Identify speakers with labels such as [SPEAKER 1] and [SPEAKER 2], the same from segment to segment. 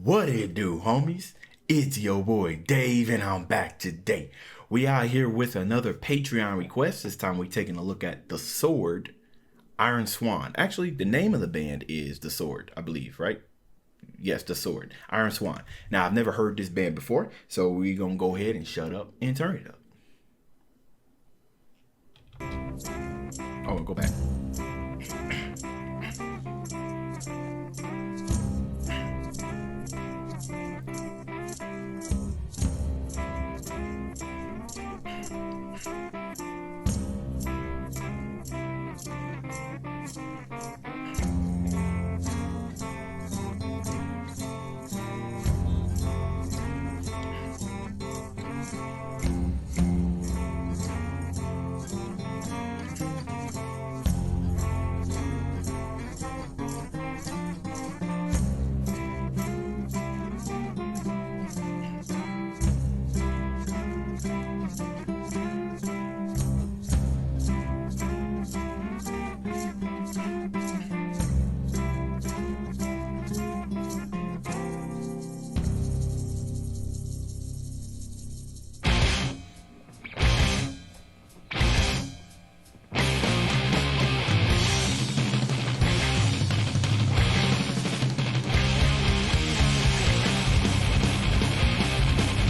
[SPEAKER 1] What it do, homies? It's your boy Dave, and I'm back today. We out here with another Patreon request. This time we're taking a look at The Sword, Iron Swan. Actually, the name of the band is The Sword, I believe, right? Yes, The Sword, Iron Swan. Now, I've never heard this band before, so we're going to go ahead and shut up and turn it up. Oh, go back.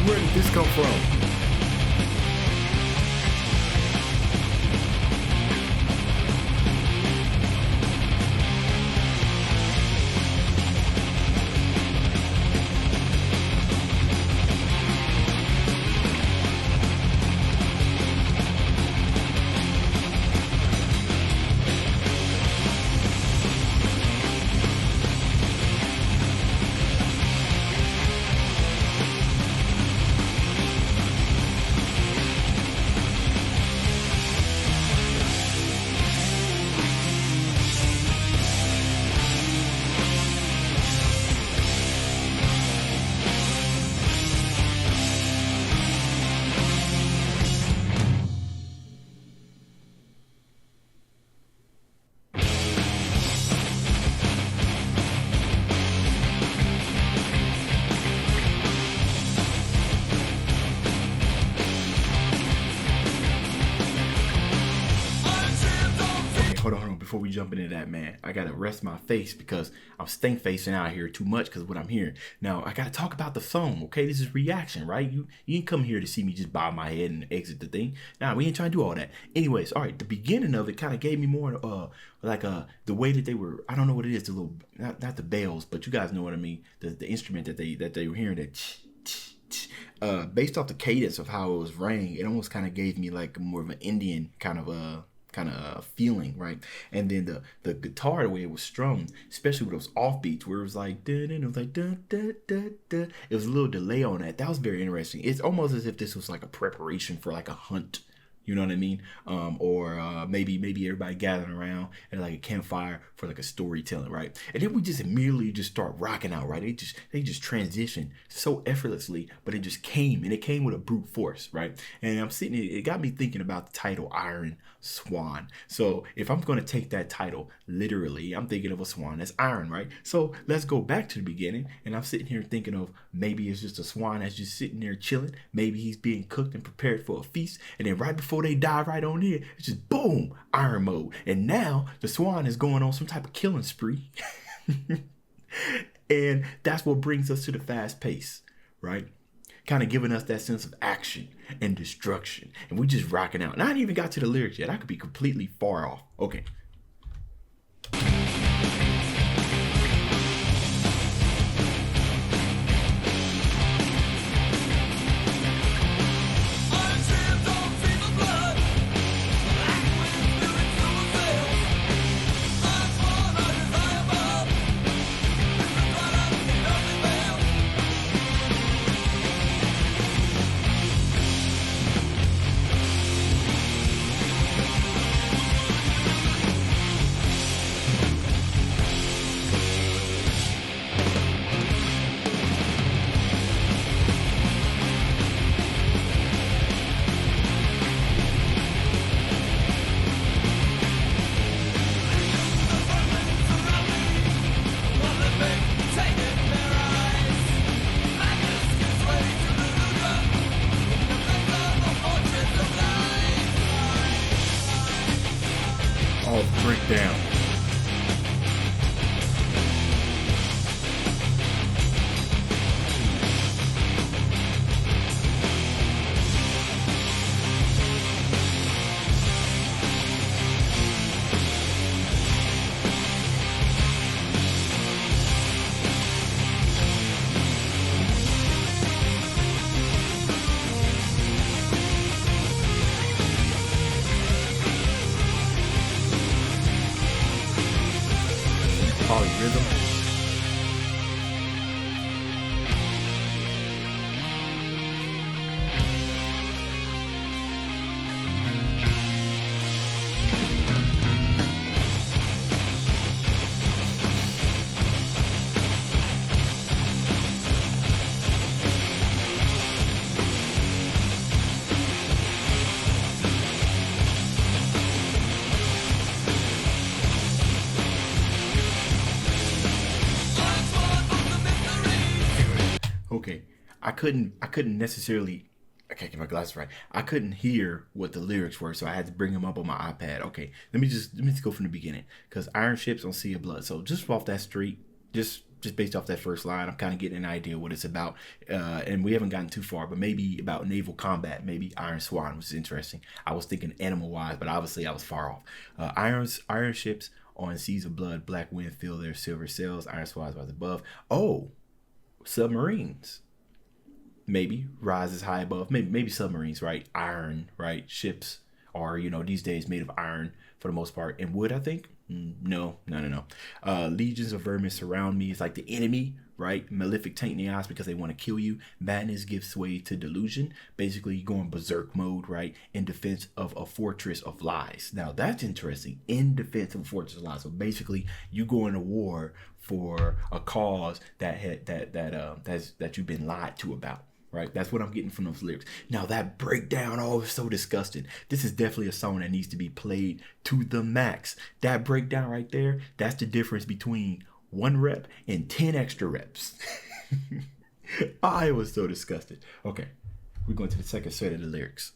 [SPEAKER 1] Where did this come from? Hold on, before we jump into that, man, I gotta rest my face because I'm stink facing out here too much because of what I'm hearing. Now, I gotta talk about the phone, okay? This is reaction, right? You ain't come here to see me just bob my head and exit the thing. Nah, we ain't trying to do all that. Anyways, all right, the beginning of it kind of gave me more the way that they were, I don't know what it is, the little, not the bells, but you guys know what I mean, the instrument that they were hearing, that based off the cadence of how it was rang, it almost kind of gave me like more of an Indian kind of feeling, right? And then the guitar, the way it was strummed, especially with those offbeats where it was like it was like it was a little delay on that. That was very interesting. It's almost as if this was like a preparation for like a hunt. You know what I mean? Or maybe everybody gathering around at like a campfire for like a storytelling, right? And then we just immediately just start rocking out, right? They just transition so effortlessly, but it just came, and it came with a brute force, right? And I'm sitting here, it got me thinking about the title Iron Swan. So if I'm going to take that title literally, I'm thinking of a swan that's iron, right? So let's go back to the beginning, and I'm sitting here thinking of maybe it's just a swan that's just sitting there chilling. Maybe he's being cooked and prepared for a feast, and then right before they dive right on here, it's just boom, iron mode. And now the swan is going on some type of killing spree. And that's what brings us to the fast pace, right? Kind of giving us that sense of action and destruction. And we just rocking out. And I ain't even got to the lyrics yet. I could be completely far off. Okay. Oh, breakdown. Rhythm. Okay, I couldn't necessarily. I can't get my glasses right. I couldn't hear what the lyrics were, so I had to bring them up on my iPad. Okay, let me just go from the beginning, because Iron Ships on Sea of Blood. So just off that street, just based off that first line, I'm kind of getting an idea what it's about, and we haven't gotten too far, but maybe about naval combat, maybe Iron Swan, which is interesting. I was thinking animal wise, but obviously I was far off. Iron Ships on Seas of Blood, black wind fill their silver sails. Iron Swans rise above. Oh, submarines. Maybe rises high above. Maybe submarines, right? Iron, right? Ships are, these days made of iron for the most part, and wood, I think. No. Legions of vermin surround me. It's like the enemy, right? Malefic taint in the eyes because they want to kill you. Madness gives way to delusion. Basically, you go in berserk mode, right? In defense of a fortress of lies. Now, that's interesting. In defense of a fortress of lies. So basically, you go into war for a cause that you've been lied to about. Right, that's what I'm getting from those lyrics. Now that breakdown, oh, it's so disgusting. This is definitely a song that needs to be played to the max. That breakdown right there, that's the difference between 1 rep and 10 extra reps. I was so disgusted. Okay, we're going to the second set of the lyrics.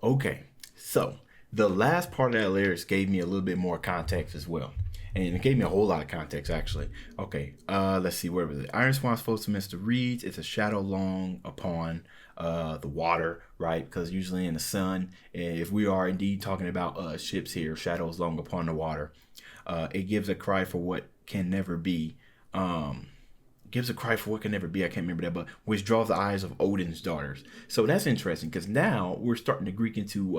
[SPEAKER 1] Okay, so the last part of that lyrics gave me a little bit more context as well. And it gave me a whole lot of context, actually. Okay, let's see, where was it? Iron Swan's floats amidst the reeds. It's a shadow long upon the water, right? Because usually in the sun, if we are indeed talking about ships here, shadows long upon the water, it gives a cry for what can never be. Gives a cry for what can never be. I can't remember that, but which draws the eyes of Odin's daughters. So that's interesting because now we're starting to Greek into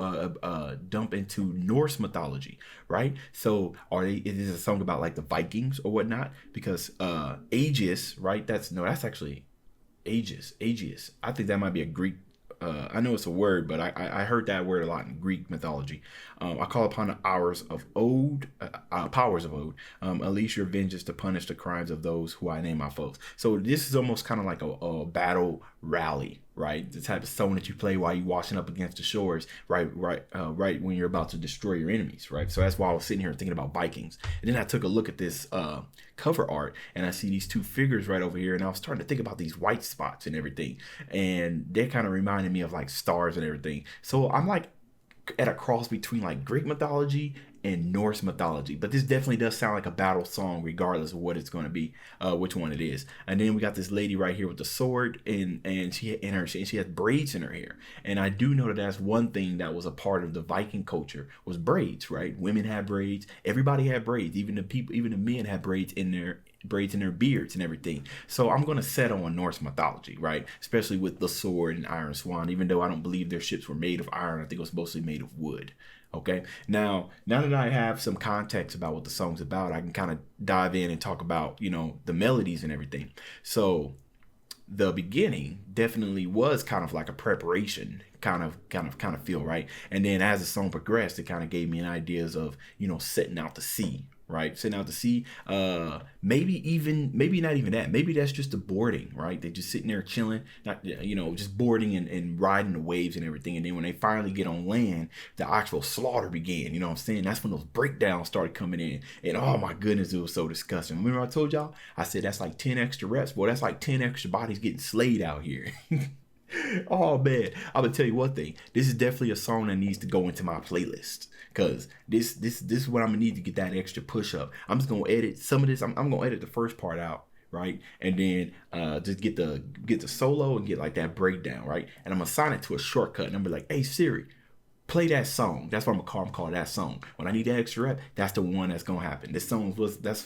[SPEAKER 1] dump into Norse mythology, right? So is this a song about like the Vikings or whatnot? Because Aegis, right? That's actually Aegis. I think that might be a Greek I know it's a word, but I heard that word a lot in Greek mythology. I call upon the powers of Ode, unleash your vengeance to punish the crimes of those who I name my foes. So this is almost kind of like a battle rally, right? The type of song that you play while you're washing up against the shores, right when you're about to destroy your enemies, right? So that's why I was sitting here thinking about Vikings. And then I took a look at this cover art, and I see these two figures right over here, and I was starting to think about these white spots and everything, and they kind of reminded me of like stars and everything. So I'm like at a cross between like Greek mythology and Norse mythology, but this definitely does sound like a battle song regardless of what it's going to be, which one it is. And then we got this lady right here with the sword, and she has braids in her hair. And I do know that that's one thing that was a part of the Viking culture was braids, right? Women had braids, everybody had braids, even the men had braids in their beards and everything. So I'm going to settle on Norse mythology, right? Especially with the sword and Iron Swan, even though I don't believe their ships were made of iron. I think it was mostly made of wood. Okay, now that I have some context about what the song's about, I can kind of dive in and talk about, the melodies and everything. So the beginning definitely was kind of like a preparation kind of feel, right? And then as the song progressed, it kind of gave me an ideas of, setting out to sea, right? Setting out to sea. Maybe not even that. Maybe that's just the boarding, right? They're just sitting there chilling, not, just boarding and riding the waves and everything. And then when they finally get on land, the actual slaughter began. You know what I'm saying? That's when those breakdowns started coming in. And oh my goodness, it was so disgusting. Remember I told y'all? I said that's like 10 extra reps. Boy, that's like 10 extra bodies getting slayed out here. Oh man, I'm gonna tell you one thing. This is definitely a song that needs to go into my playlist, because this is what I'm gonna need to get that extra push up. I'm just gonna edit some of this. I'm gonna edit the first part out, right, and then just get the solo and get like that breakdown, right, and I'm gonna assign it to a shortcut, and I'm gonna be like, hey Siri, play that song. That's what I'm gonna call that song. When I need that extra rep, that's the one that's gonna happen. This song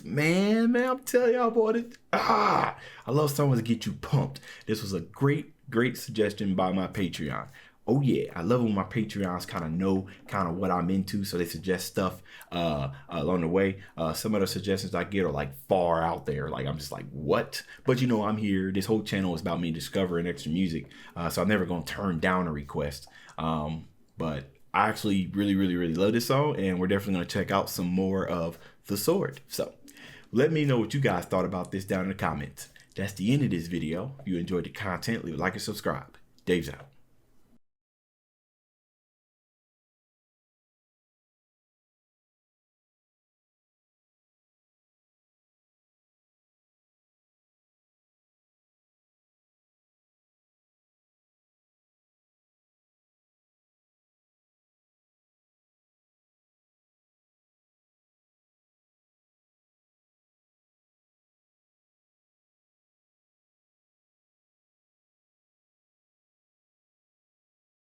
[SPEAKER 1] man, I'm telling y'all, boy, I love songs that get you pumped. This was a great suggestion by my Patreon. Oh yeah, I love when my Patreons kind of know what I'm into, so they suggest stuff along the way. Some of the suggestions I get are like far out there, like I'm just like, what? But I'm here. This whole channel is about me discovering extra music, so I'm never gonna turn down a request. But I actually really love this song, and we're definitely gonna check out some more of The Sword. So let me know what you guys thought about this down in the comments. That's the end of this video. If you enjoyed the content, leave a like and subscribe. Dave's out.